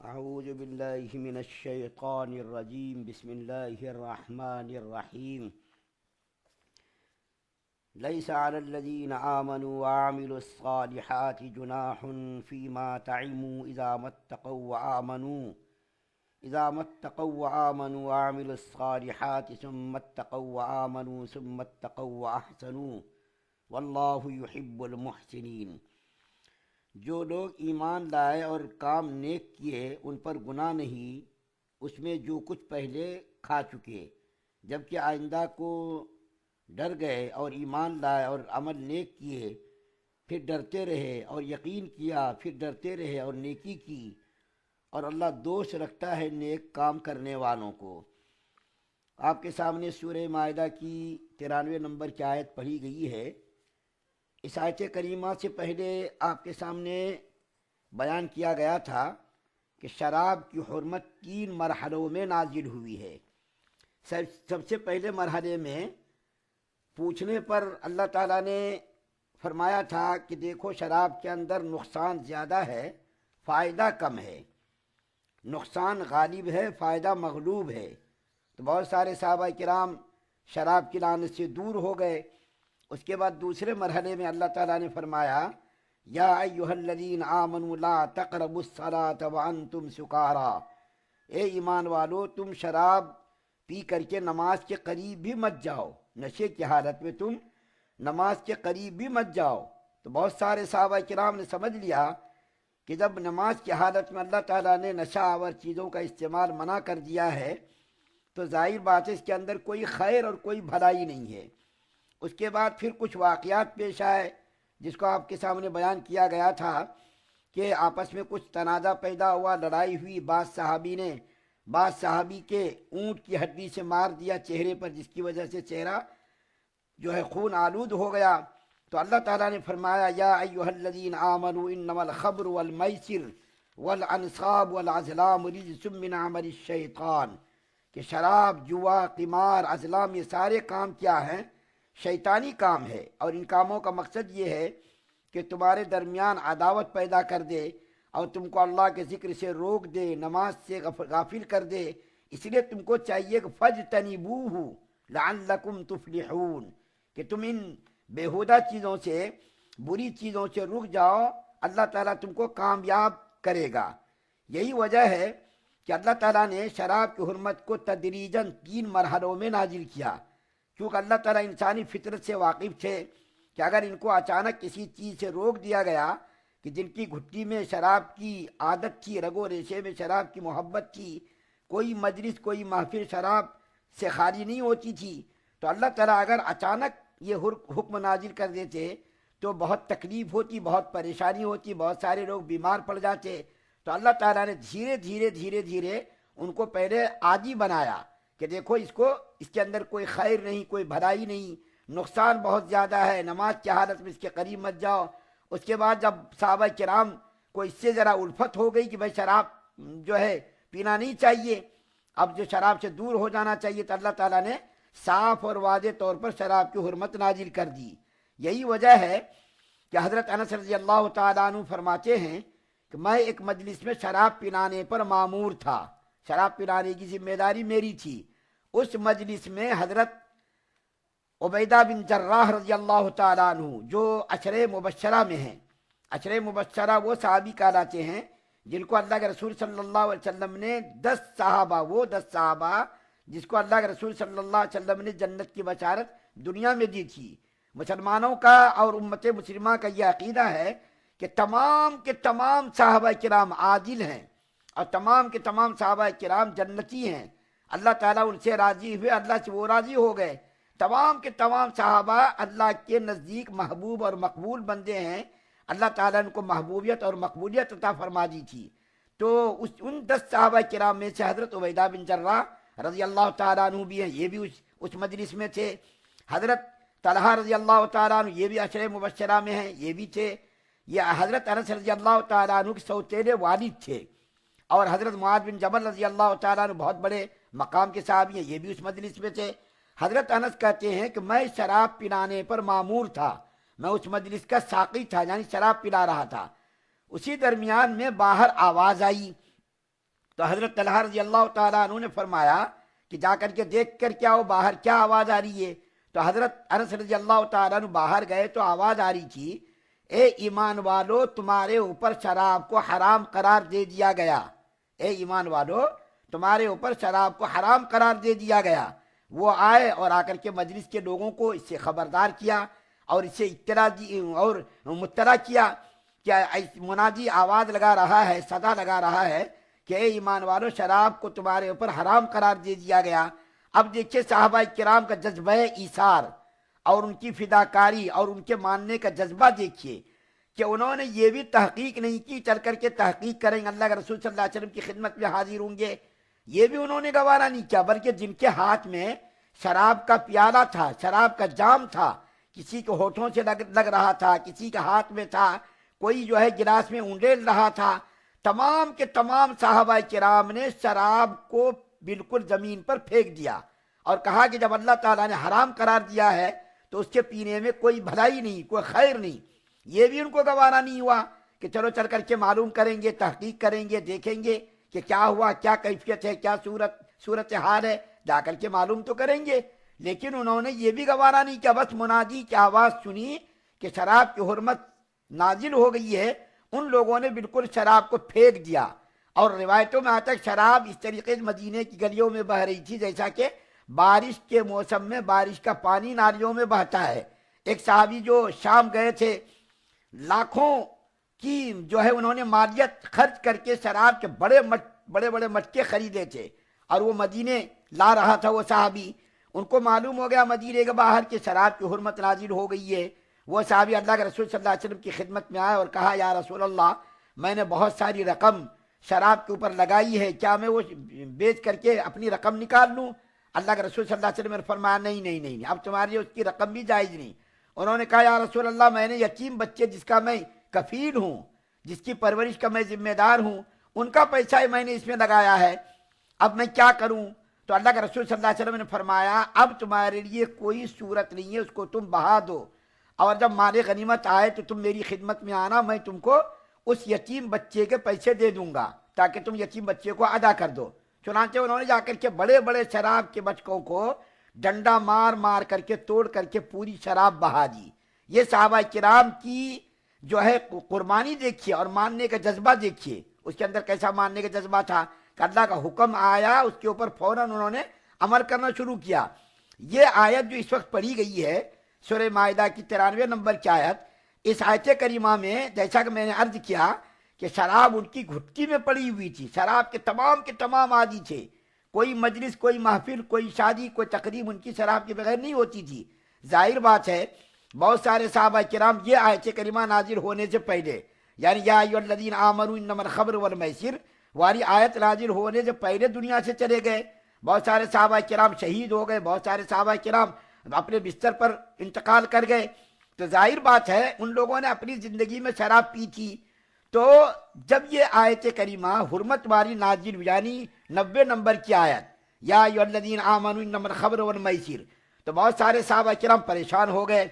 أعوذ بالله من الشيطان الرجيم. بسم الله الرحمن الرحيم. ليس على الذين آمنوا وعملوا الصالحات جناح فيما طعموا إذا ما اتقوا وآمنوا وعملوا الصالحات ثم اتقوا وآمنوا ثم اتقوا وأحسنوا والله يحب المحسنين. جو لوگ ایمان لائے اور کام نیک کیے ان پر گناہ نہیں اس میں جو کچھ پہلے کھا چکے، جبکہ آئندہ کو ڈر گئے اور ایمان لائے اور عمل نیک کیے، پھر ڈرتے رہے اور یقین کیا، پھر ڈرتے رہے اور نیکی کی، اور اللہ دوست رکھتا ہے نیک کام کرنے والوں کو۔ آپ کے سامنے سورہ مائدہ کی 93 نمبر کی آیت پڑھی گئی ہے۔ اس آیت کریمہ سے پہلے آپ کے سامنے بیان کیا گیا تھا کہ شراب کی حرمت 3 مرحلوں میں نازل ہوئی ہے۔ سب سے پہلے مرحلے میں پوچھنے پر اللہ تعالیٰ نے فرمایا تھا کہ دیکھو شراب کے اندر نقصان زیادہ ہے، فائدہ کم ہے، نقصان غالب ہے، فائدہ مغلوب ہے۔ تو بہت سارے صحابہ کرام شراب کی لعنت سے دور ہو گئے۔ اس کے بعد دوسرے مرحلے میں اللہ تعالیٰ نے فرمایا یا ایھا الذین آمنوا لا تقربوا الصلاۃ وانتم سکارا، اے ایمان والو تم شراب پی کر کے نماز کے قریب بھی مت جاؤ، نشے کی حالت میں تم نماز کے قریب بھی مت جاؤ۔ تو بہت سارے صحابہ کرام نے سمجھ لیا کہ جب نماز کی حالت میں اللہ تعالیٰ نے نشہ آور چیزوں کا استعمال منع کر دیا ہے تو ظاہر بات ہے اس کے اندر کوئی خیر اور کوئی بھلائی نہیں ہے۔ اس کے بعد پھر کچھ واقعات پیش آئے جس کو آپ کے سامنے بیان کیا گیا تھا کہ آپس میں کچھ تنازع پیدا ہوا، لڑائی ہوئی، بعض صحابی کے اونٹ کی ہڈی سے مار دیا چہرے پر، جس کی وجہ سے چہرہ جو ہے خون آلود ہو گیا۔ تو اللہ تعالیٰ نے فرمایا یا ایھا الذین آمنوا انما الخمر والمیسر والانصاب والازلام رجس من عمل الشیطان، کہ شراب، جوا، قمار، ازلام یہ سارے کام کیا ہیں؟ شیطانی کام ہے، اور ان کاموں کا مقصد یہ ہے کہ تمہارے درمیان عداوت پیدا کر دے اور تم کو اللہ کے ذکر سے روک دے، نماز سے غافل کر دے۔ اس لیے تم کو چاہیے کہ فاجتنبوہ لعلکم تفلحون، کہ تم ان بیہودہ چیزوں سے، بری چیزوں سے رک جاؤ، اللہ تعالیٰ تم کو کامیاب کرے گا۔ یہی وجہ ہے کہ اللہ تعالیٰ نے شراب کی حرمت کو تدریجاً 3 مرحلوں میں نازل کیا، کیونکہ اللہ تعالیٰ انسانی فطرت سے واقف تھے کہ اگر ان کو اچانک کسی چیز سے روک دیا گیا، کہ جن کی گھٹی میں شراب کی عادت تھی، رگ و ریشے میں شراب کی محبت تھی، کوئی مجلس، کوئی محفل شراب سے خالی نہیں ہوتی تھی، تو اللہ تعالیٰ اگر اچانک یہ حکم نازل کر دیتے تو بہت تکلیف ہوتی، بہت پریشانی ہوتی، بہت سارے لوگ بیمار پڑ جاتے۔ تو اللہ تعالیٰ نے دھیرے دھیرے ان کو پہلے عادی بنایا کہ دیکھو اس کے اندر کوئی خیر نہیں، کوئی بھلائی نہیں، نقصان بہت زیادہ ہے، نماز کی حالت میں اس کے قریب مت جاؤ۔ اس کے بعد جب صحابہ کرام کو اس سے ذرا الفت ہو گئی کہ بھائی شراب جو ہے پینا نہیں چاہیے، اب جو شراب سے دور ہو جانا چاہیے، تو اللہ تعالیٰ نے صاف اور واضح طور پر شراب کی حرمت نازل کر دی۔ یہی وجہ ہے کہ حضرت انس رضی اللہ تعالیٰ عنہ فرماتے ہیں کہ میں ایک مجلس میں شراب پلانے پر مامور تھا، شراب پلانے کی ذمہ داری میری تھی۔ اس مجلس میں حضرت عبیدہ بن جراح رضی اللہ تعالیٰ عنہ جو عشرہ مبشرہ میں ہیں، عشرہ مبشرہ وہ صحابی کہلاتے ہیں جن کو اللہ کے رسول صلی اللہ علیہ وسلم نے 10 صحابہ جس کو اللہ کے رسول صلی اللہ علیہ وسلم نے جنت کی بشارت دنیا میں دی تھی۔ مسلمانوں کا اور امت مسلمہ کا یہ عقیدہ ہے کہ تمام کے تمام صحابہ کرام عادل ہیں اور تمام کے تمام صحابہ کرام جنتی ہیں، اللہ تعالیٰ ان سے راضی ہوئے، اللہ سے وہ راضی ہو گئے۔ تمام کے تمام صحابہ اللہ کے نزدیک محبوب اور مقبول بندے ہیں، اللہ تعالیٰ نے کو محبوبیت اور مقبولیت عطا فرما دی تھی۔ تو ان 10 صحابہ کرام میں سے حضرت عبیدہ بن جراح رضی اللہ تعالیٰ عنہ بھی ہیں، یہ بھی اس مجلس میں تھے۔ حضرت طلحہ رضی اللہ تعالیٰ عنہ یہ بھی عشرہ مبشرہ میں ہیں، یہ بھی تھے۔ یہ حضرت انس رضی اللہ تعالیٰ عنہ کے سوتیلے والد تھے، اور حضرت معاذ بن جبل رضی اللہ تعالیٰ عنہ بہت بڑے مقام کے صحابی ہیں، یہ بھی اس مجلس میں تھے۔ حضرت انس کہتے ہیں کہ میں شراب پلانے پر مامور تھا، میں اس مجلس کا ساقی تھا، یعنی شراب پلا رہا تھا۔ اسی درمیان میں باہر آواز آئی تو حضرت طلحہ رضی اللہ تعالیٰ عنہ نے فرمایا کہ جا کر کے دیکھ کر کیا ہو باہر کیا آواز آ رہی ہے؟ تو حضرت انس رضی اللہ تعالیٰ عنہ باہر گئے تو آواز آ رہی تھی، اے ایمان والو تمہارے اوپر شراب کو حرام قرار دے دیا گیا، اے ایمان والو تمہارے اوپر شراب کو حرام قرار دے دیا گیا۔ وہ آئے اور آ کر کے مجلس کے لوگوں کو اس سے خبردار کیا اور اس سے اطلاع دی اور مطلع کیا کہ منادی آواز لگا رہا ہے، صدا لگا رہا ہے کہ اے ایمان والو شراب کو تمہارے اوپر حرام قرار دے دیا گیا۔ اب دیکھیے صحابہ کرام کا جذبہ ایثار اور ان کی فداکاری اور ان کے ماننے کا جذبہ دیکھیے کہ انہوں نے یہ بھی تحقیق نہیں کی چل کر کے تحقیق کریں اللہ کے رسول صلی اللہ علیہ وسلم کی خدمت میں حاضر ہوں گے، یہ بھی انہوں نے گوارا نہیں کیا، بلکہ جن کے ہاتھ میں شراب کا پیالہ تھا، شراب کا جام تھا، کسی کے ہونٹوں سے لگ رہا تھا، کسی کے ہاتھ میں تھا، کوئی جو ہے گلاس میں اونڈیل رہا تھا، تمام کے تمام صحابہ کرام نے شراب کو بالکل زمین پر پھینک دیا اور کہا کہ جب اللہ تعالیٰ نے حرام قرار دیا ہے تو اس کے پینے میں کوئی بھلائی نہیں، کوئی خیر نہیں۔ یہ بھی ان کو گوارا نہیں ہوا کہ چلو چل کر کے معلوم کریں گے، تحقیق کریں گے، دیکھیں گے کہ کیا ہوا، کیا کیفیت ہے، کیا صورت حال ہے، جا کر کے معلوم تو کریں گے۔ لیکن انہوں نے یہ بھی گوارا نہیں کیا، بس منادی کی آواز سنی کہ شراب کی حرمت نازل ہو گئی ہے، ان لوگوں نے بالکل شراب کو پھینک دیا۔ اور روایتوں میں آتا ہے شراب اس طریقے سے مدینے کی گلیوں میں بہ رہی تھی جیسا کہ بارش کے موسم میں بارش کا پانی نالیوں میں بہتا ہے۔ ایک صحابی جو شام گئے تھے، لاکھوں کی جو ہے انہوں نے مالیت خرچ کر کے شراب کے بڑے بڑے مٹکے خریدے تھے اور وہ مدینے لا رہا تھا وہ صحابی۔ ان کو معلوم ہو گیا مدینے کے باہر کہ شراب کی حرمت نازل ہو گئی ہے۔ وہ صحابی اللہ کے رسول صلی اللہ علیہ وسلم کی خدمت میں آئے اور کہا یا رسول اللہ میں نے بہت ساری رقم شراب کے اوپر لگائی ہے، کیا میں وہ بیچ کر کے اپنی رقم نکال لوں؟ اللہ کے رسول صلی اللہ علیہ وسلم نے فرمایا نہیں، اب تمہاری اس کی رقم بھی جائز نہیں۔ انہوں نے کہا یا رسول اللہ میں نے یتیم بچے جس کا میں کفیل ہوں، جس کی پرورش کا میں ذمہ دار ہوں، ان کا پیسہ میں نے اس میں لگایا ہے، اب میں کیا کروں؟ تو اللہ کے رسول صلی اللہ علیہ وسلم نے فرمایا اب تمہارے لیے کوئی صورت نہیں ہے، اس کو تم بہا دو، اور جب مال غنیمت آئے تو تم میری خدمت میں آنا، میں تم کو اس یتیم بچے کے پیسے دے دوں گا تاکہ تم یتیم بچے کو ادا کر دو۔ چنانچہ انہوں نے جا کر کے بڑے بڑے شراب کے بچکوں کو ڈنڈا مار کر کے توڑ کر کے پوری شراب بہا دی۔ یہ صحابہ کرام کی جو ہے قربانی دیکھیے اور ماننے کا جذبہ دیکھیے، اس کے اندر کیسا ماننے کا جذبہ تھا کہ اللہ کا حکم آیا اس کے اوپر فوراً انہوں نے عمل کرنا شروع کیا۔ یہ آیت جو اس وقت پڑھی گئی ہے سورہ مائدہ کی 93 نمبر کی آیت، اس آیت کریمہ میں جیسا کہ میں نے عرض کیا کہ شراب ان کی گھٹی میں پڑی ہوئی تھی، شراب کے تمام عادی تھے، کوئی مجلس، کوئی محفل، کوئی شادی، کوئی تقریب ان کی شراب کے بغیر نہیں ہوتی تھی۔ ظاہر بات ہے بہت سارے صحابہ کرام یہ آیت کریمہ نازل ہونے سے پہلے، یعنی یا ایھا الذین آمنوا انما الخمر والمیسر والی آیت نازل ہونے سے پہلے دنیا سے چلے گئے۔ بہت سارے صحابہ کرام شہید ہو گئے، بہت سارے صحابہ کرام اپنے بستر پر انتقال کر گئے۔ تو ظاہر بات ہے ان لوگوں نے اپنی زندگی میں شراب پی تھی۔ تو جب یہ آیت کریمہ حرمت والی نازل ہوئی، یعنی 90 نمبر کی آیت یا ایھا الذین آمنوا انما الخمر والمیسر، تو بہت سارے صحابہ کرام پریشان ہو گئے۔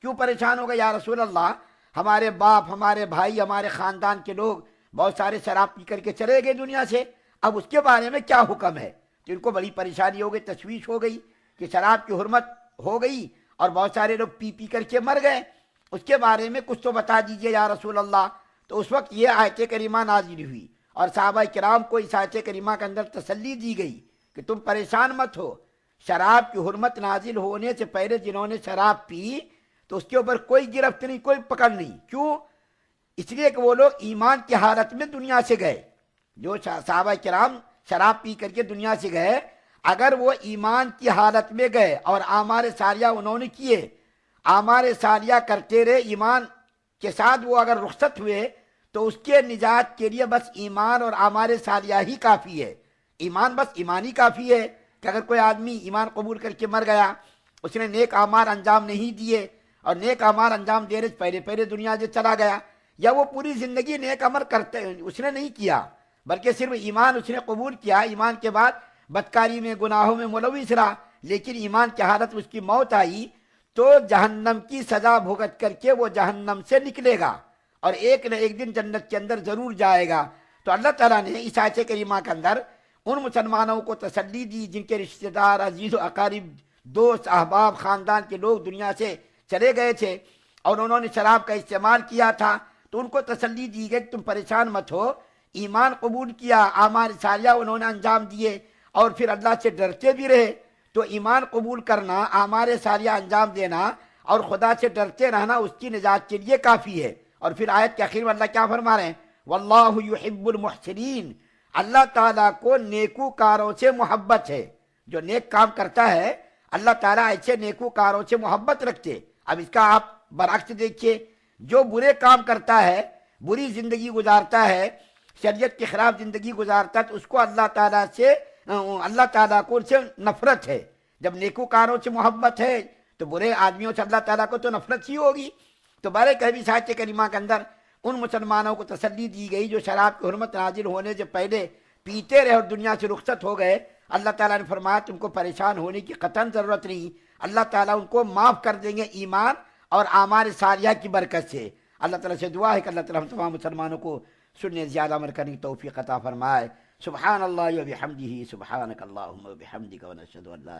کیوں پریشان ہو گئے؟ یا رسول اللہ ہمارے باپ، ہمارے بھائی، ہمارے خاندان کے لوگ بہت سارے شراب پی کر کے چلے گئے دنیا سے، اب اس کے بارے میں کیا حکم ہے؟ تو ان کو بڑی پریشانی ہو گئی، تشویش ہو گئی کہ شراب کی حرمت ہو گئی اور بہت سارے لوگ پی کر کے مر گئے، اس کے بارے میں کچھ تو بتا دیجئے یا رسول اللہ۔ تو اس وقت یہ آیت کریمہ نازل ہوئی اور صحابہ کرام کو اس آیت کریمہ کے اندر تسلی دی گئی کہ تم پریشان مت ہو، شراب کی حرمت نازل ہونے سے پہلے جنہوں نے شراب پی تو اس کے اوپر کوئی گرفت نہیں، کوئی پکڑ نہیں۔ کیوں؟ اس لیے کہ وہ لوگ ایمان کی حالت میں دنیا سے گئے۔ جو صحابہ کرام شراب پی کر کے دنیا سے گئے، اگر وہ ایمان کی حالت میں گئے اور اعمال صالحہ انہوں نے کیے، اعمال صالحہ کرتے رہے، ایمان کے ساتھ وہ اگر رخصت ہوئے تو اس کے نجات کے لیے بس ایمان اور اعمال صالحہ ہی کافی ہے۔ ایمان بس ایمان ہی کافی ہے کہ اگر کوئی آدمی ایمان قبول کر کے مر گیا، اس نے نیک اعمال انجام نہیں دیے اور نیک اعمال انجام دینے سے پہلے دنیا سے چلا گیا، یا وہ پوری زندگی نیک عمل کرتے اس نے نہیں کیا بلکہ صرف ایمان اس نے قبول کیا، ایمان کے بعد بدکاری میں، گناہوں میں ملوث رہا، لیکن ایمان کی حالت میں اس کی موت آئی تو جہنم کی سزا بھگت کر کے وہ جہنم سے نکلے گا اور ایک نہ ایک دن جنت کے اندر ضرور جائے گا۔ تو اللہ تعالیٰ نے اس آیت کریمہ کے اندر ان مسلمانوں کو تسلی دی جن کے رشتہ دار، عزیز و اقارب، دوست، احباب، خاندان کے لوگ دنیا سے چلے گئے تھے اور انہوں نے شراب کا استعمال کیا تھا، تو ان کو تسلی دی گئی تم پریشان مت ہو، ایمان قبول کیا، اعمال صالحہ انہوں نے انجام دیے اور پھر اللہ سے ڈرتے بھی رہے۔ تو ایمان قبول کرنا، اعمال صالحہ انجام دینا اور خدا سے ڈرتے رہنا اس کی نجات کے لیے کافی ہے۔ اور پھر آیت کے آخر میں اللہ کیا فرما رہے ہیں؟ واللہ یحب المحسنین، اللہ تعالیٰ کو نیکوکاروں سے محبت ہے۔ جو نیک کام کرتا ہے اللہ تعالیٰ ایسے نیکوکاروں سے محبت رکھتے۔ اب اس کا آپ برعکس دیکھیے، جو برے کام کرتا ہے، بری زندگی گزارتا ہے، شریعت کے خلاف زندگی گزارتا ہے، تو اس کو اللہ تعالیٰ کو ان سے نفرت ہے۔ جب نیکوکاروں سے محبت ہے تو برے آدمیوں سے اللہ تعالیٰ کو تو نفرت ہی ہوگی۔ تو بارے کہوی آیت کریمہ کے اندر ان مسلمانوں کو تسلی دی گئی جو شراب کی حرمت نازل ہونے سے پہلے پیتے رہے اور دنیا سے رخصت ہو گئے۔ اللہ تعالیٰ نے فرمایا تم کو پریشان ہونے کی قطعاً ضرورت نہیں، اللہ تعالیٰ ان کو معاف کر دیں گے ایمان اور اعمال صالحہ کی برکت سے۔ اللہ تعالیٰ سے دعا ہے کہ اللہ تعالیٰ ہم تمام مسلمانوں کو سننے زیادہ عمل کرنے کی توفیق عطا فرمائے۔ سبحان اللہ و بحمدہ، سبحانک اللہم و بحمدک، ونشہد ان لا